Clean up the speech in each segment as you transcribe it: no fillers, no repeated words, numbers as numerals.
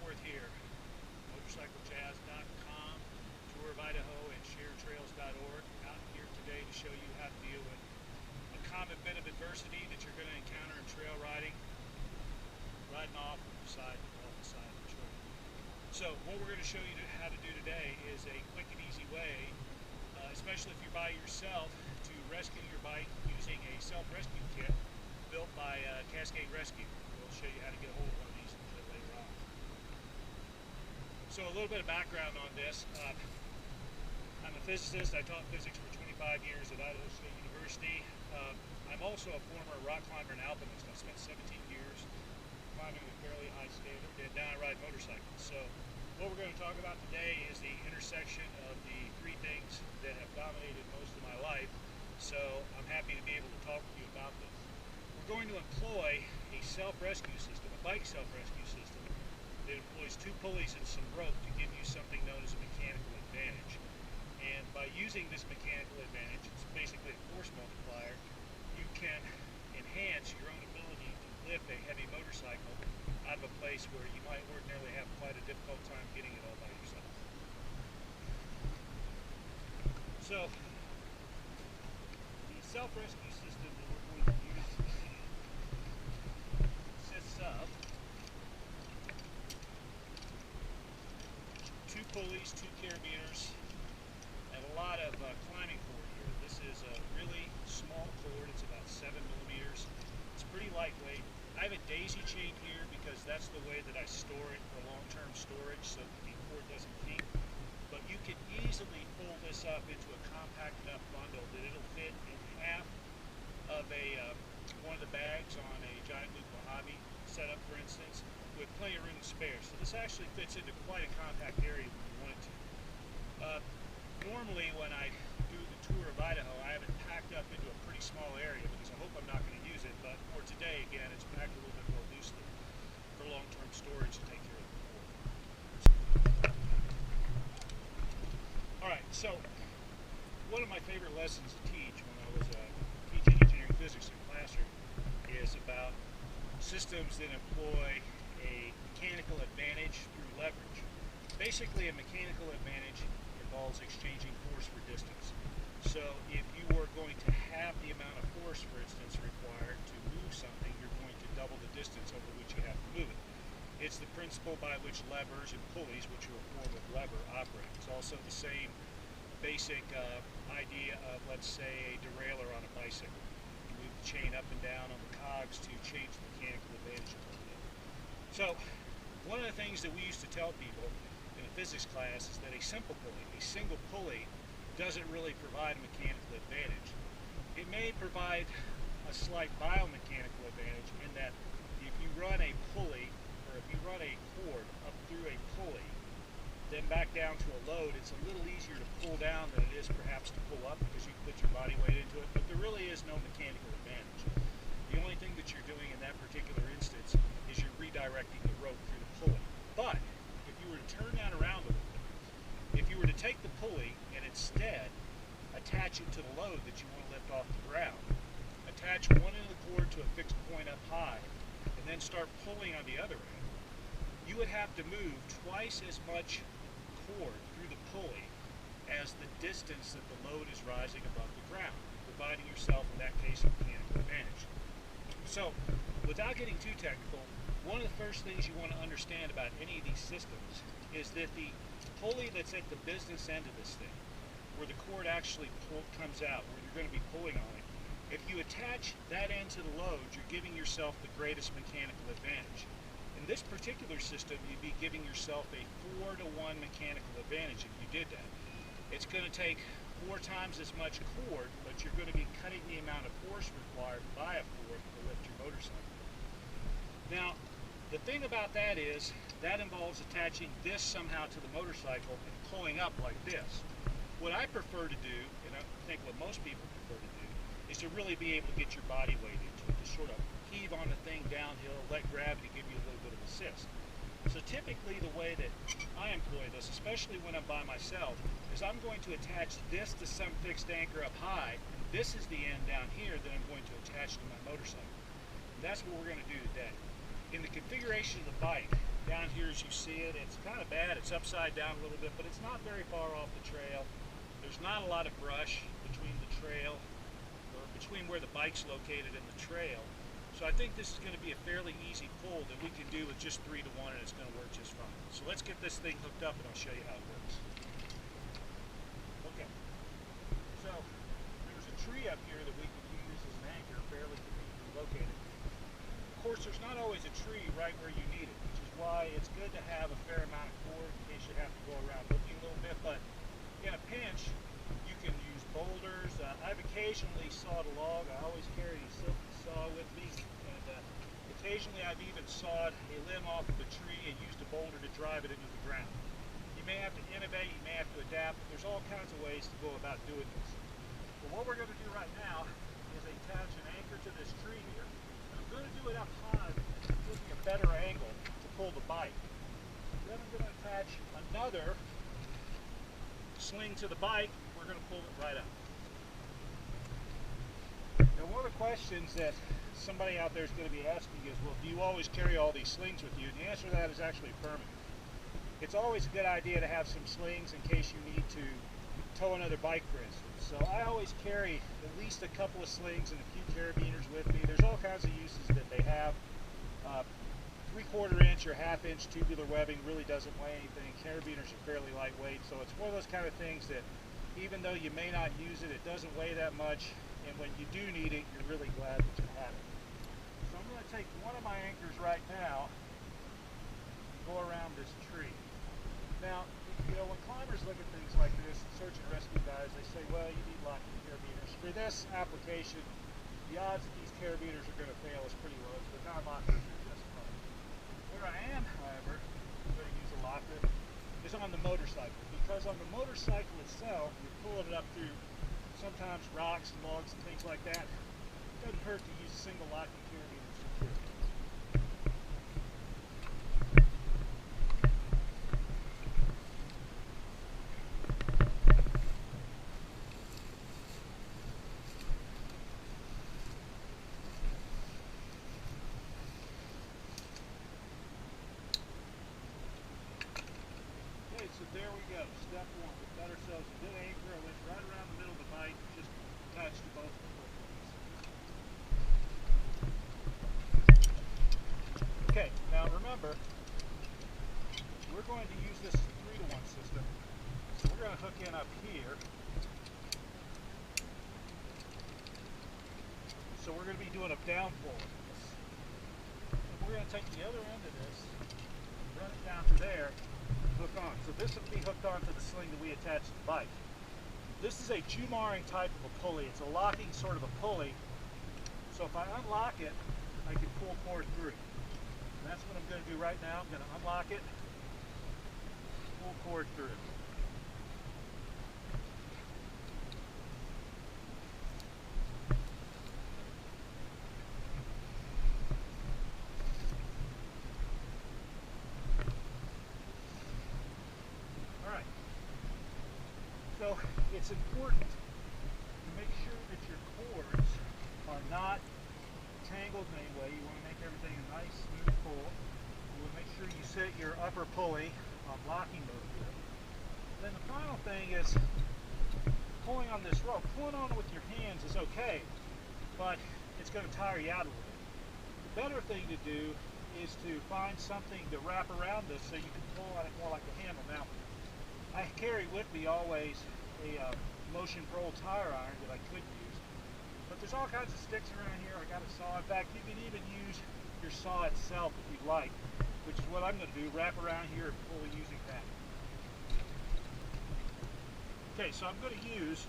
forth here. MotorcycleJazz.com, Tour of Idaho, and ShareTrails.org. Out here today to show you how to deal with a common bit of adversity that you're going to encounter in trail riding, off the side of the trail. So what we're going to show you how to do today is a quick and easy way, especially if you're by yourself, to rescue your bike using a self-rescue kit built by Cascade Rescue. We'll show you how to get a hold of one of these a little bit later on. So a little bit of background on this. I'm a physicist. I taught physics for 25 years at Idaho State University. I'm also a former rock climber and alpinist. I spent 17 years climbing a fairly high standard, and now I ride motorcycles. So what we're going to talk about today is the intersection of the three things that have dominated most of my life. So I'm happy to be able to talk with you about this. We're going to employ a self-rescue system, a bike self-rescue system, that employs two pulleys and some rope to give you something known as a mechanical advantage. And by using this mechanical advantage, it's basically a force multiplier, you can enhance your own ability to lift a heavy motorcycle out of a place where you might ordinarily have quite a difficult time getting it all by yourself. So, the self-rescue system that we're going to use consists of two pulleys, two carabiners, and a lot of climbing cord here. This is a really small cord. It's about 7 millimeters. It's pretty lightweight. I have a daisy chain here because that's the way that I store it for long-term storage so that the cord doesn't kink. But you can easily pull this up into a compact enough bundle that it'll fit in half of one of the bags on a giant loop Mojave setup, for instance, with plenty of room to spare. So this actually fits into quite a compact area when you want it to. Normally when I do the tour of Idaho, I have it packed up into a pretty small area because I hope I'm not going to use it, but for today, again, it's packed a little bit more loosely for long-term storage to take care of the cord. Alright, so one of my favorite lessons to teach when I was teaching engineering physics in the classroom is about systems that employ a mechanical advantage through leverage. Basically, a mechanical advantage involves exchanging force for distance. So if you are going to have the amount of force, for instance, required to move something, you're going to double the distance over which you have to move it. It's the principle by which levers and pulleys, which are a form of lever, operate. It's also the same basic idea of, let's say, a derailleur on a bicycle. You move the chain up and down on the cogs to change the mechanical advantage a little bit. So one of the things that we used to tell people in a physics class is that a simple pulley, a single pulley, doesn't really provide a mechanical advantage. It may provide a slight biomechanical advantage in that if you run a pulley, or if you run a cord up through a pulley, then back down to a load, it's a little easier to pull down than it is perhaps to pull up because you can put your body weight into it, but there really is no mechanical advantage. The only thing that you're doing in that particular instance is you're redirecting the rope through the pulley. But if you were to turn that around a little bit, if you were to take the pulley and instead attach it to the load that you want to lift off the ground, attach one end of the cord to a fixed point up high, and then start pulling on the other end, you would have to move twice as much cord through the pulley as the distance that the load is rising above the ground, providing yourself, in that case, a mechanical advantage. So, without getting too technical, one of the first things you want to understand about any of these systems is that the pulley that's at the business end of this thing, where the cord actually comes out, where you're going to be pulling on it, if you attach that end to the load, you're giving yourself the greatest mechanical advantage. In this particular system, you'd be giving yourself a 4-to-1 mechanical advantage if you did that. It's going to take 4 times as much cord, but you're going to be cutting the amount of force required by a fourth to lift your motorcycle. Now, the thing about that is, that involves attaching this somehow to the motorcycle and pulling up like this. What I prefer to do, and I think what most people prefer to do, is to really be able to get your body weight into it, to sort of heave on the thing downhill, let gravity give you a little bit of assist. So typically the way that I employ this, especially when I'm by myself, is I'm going to attach this to some fixed anchor up high, and this is the end down here that I'm going to attach to my motorcycle. And that's what we're going to do today. in the configuration of the bike, down here as you see it, it's kind of bad. It's upside down a little bit, but it's not very far off the trail. There's not a lot of brush between the trail, or between where the bike's located and the trail. So I think this is going to be a fairly easy pull that we can do with just 3 to 1, and it's going to work just fine. So let's get this thing hooked up and I'll show you how it works. Okay, so there's a tree up here that we can use as an anchor, fairly conveniently located. Of course, there's not always a tree right where you need it, which is why it's good to have a fair amount of cord in case you have to go around looking a little bit. But in a pinch, you can use boulders. I've occasionally sawed a log. I always carry a silky saw with me, and occasionally I've even sawed a limb off of a tree and used a boulder to drive it into the ground. You may have to innovate, you may have to adapt, but there's all kinds of ways to go about doing this. But what we're going to do right now is attach an anchor to this tree here. I'm going to do it up high, to give me a better angle to pull the bike. Then I'm going to attach another sling to the bike. We're going to pull it right up. Now, one of the questions that somebody out there is going to be asking is, well, do you always carry all these slings with you? And the answer to that is actually affirmative. It's always a good idea to have some slings in case you need to tow another bike, for instance. So I always carry at least a couple of slings and a few carabiners with me. There's all kinds of uses that they have. 3/4 inch or 1/2 inch tubular webbing really doesn't weigh anything. Carabiners are fairly lightweight, so it's one of those kind of things that even though you may not use it, it doesn't weigh that much, and when you do need it, you're really glad that you have it. So I'm going to take one of my anchors right now and go around this tree. Now, you know, when climbers look at things like this, search and rescue guys, they say, well, you need locking carabiners. For this application, the odds that these carabiners are going to fail is pretty low, so the non-lockers are just fine. Where I am, however, going to use a locker, is on the motorcycle, because on the motorcycle itself, you're pulling it up through sometimes rocks and logs and things like that. It doesn't hurt to use a single locking carabiner security. So there we go, step 1. We've got ourselves a good anchor. I went right around the middle of the bike, just attached to both of the hook. Okay, now remember, we're going to use this 3 to 1 system. So we're going to hook in up here. So we're going to be doing a down pull of this. And we're going to take the other end of this, run it down to there, hook on. So this will be hooked onto the sling that we attach to the bike. This is a Jumaring type of a pulley. It's a locking sort of a pulley. So if I unlock it, I can pull cord through. And that's what I'm going to do right now. I'm going to unlock it, pull cord through. So it's important to make sure that your cords are not tangled in any way. You want to make everything a nice, smooth pull. You want to make sure you set your upper pulley on locking mode here. Then the final thing is pulling on this rope. Pulling on it with your hands is okay, but it's going to tire you out a little bit. The better thing to do is to find something to wrap around this so you can pull on it more like a handle. Now, I carry with me always a Motion Pro tire iron that I could use, but there's all kinds of sticks around here. I got a saw. In fact, you can even use your saw itself if you'd like, which is what I'm going to do, wrap around here and pull using that. Okay, so I'm going to use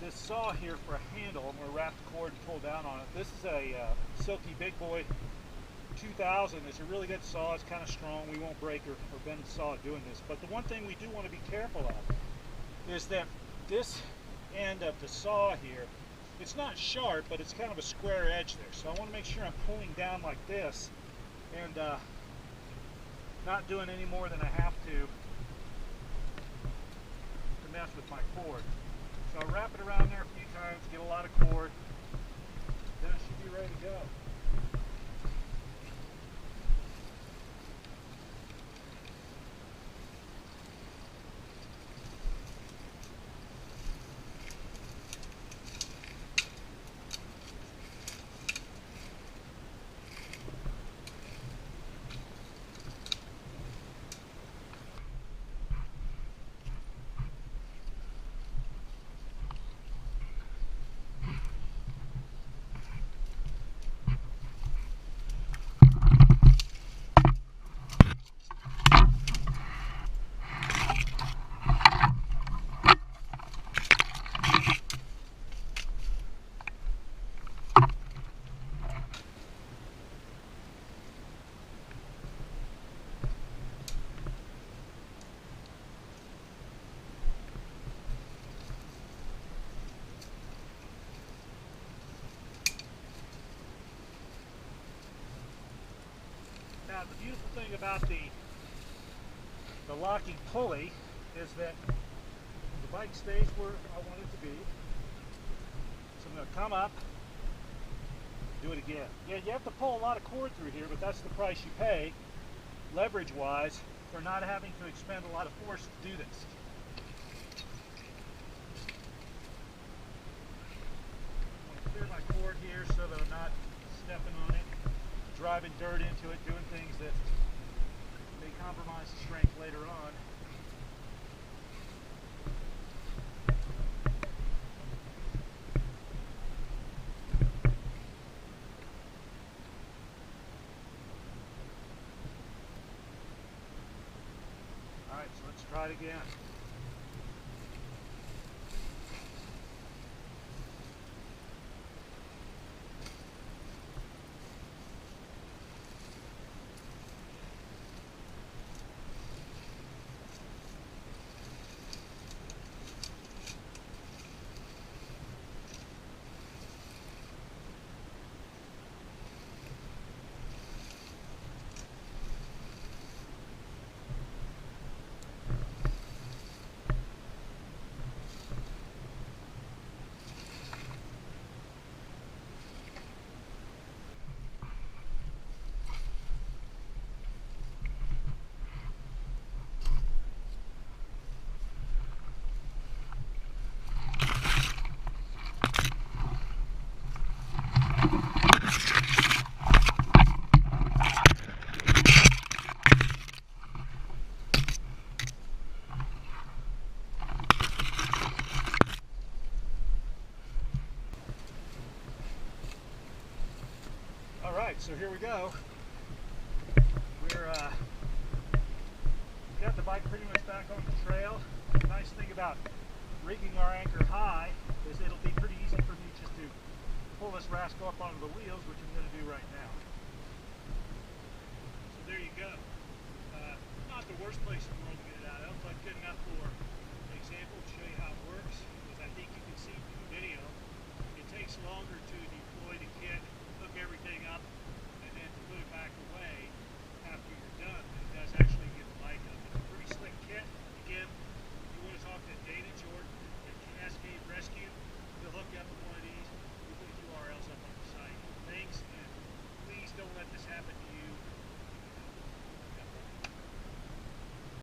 this saw here for a handle. I'm going to wrap the cord and pull down on it. This is a Silky Big Boy 2000. It's a really good saw. It's kind of strong. We won't break or bend the saw doing this. But the one thing we do want to be careful of is that this end of the saw here, it's not sharp, but it's kind of a square edge there. So I want to make sure I'm pulling down like this and not doing any more than I have to mess with my cord. So I wrap it around there a few times, get a lot of cord, then it should be ready to go. the beautiful thing about the locking pulley is that the bike stays where I want it to be. So I'm going to come up, do it again. Yeah, you have to pull a lot of cord through here, but that's the price you pay, leverage-wise, for not having to expend a lot of force to do this. I want to clear my cord here so that I'm not stepping on it, driving dirt into it, doing things that may compromise the strength later on. Alright, so let's try it again. Alright, so here we go. We're got the bike pretty much back on the trail. The nice thing about rigging our anchor high is it'll be pretty easy for me just to pull this rascal up onto the wheels, which I'm going to do right now. So there you go. Not the worst place in the world to get it out of, but good enough for an example to show you how it works, because I think you can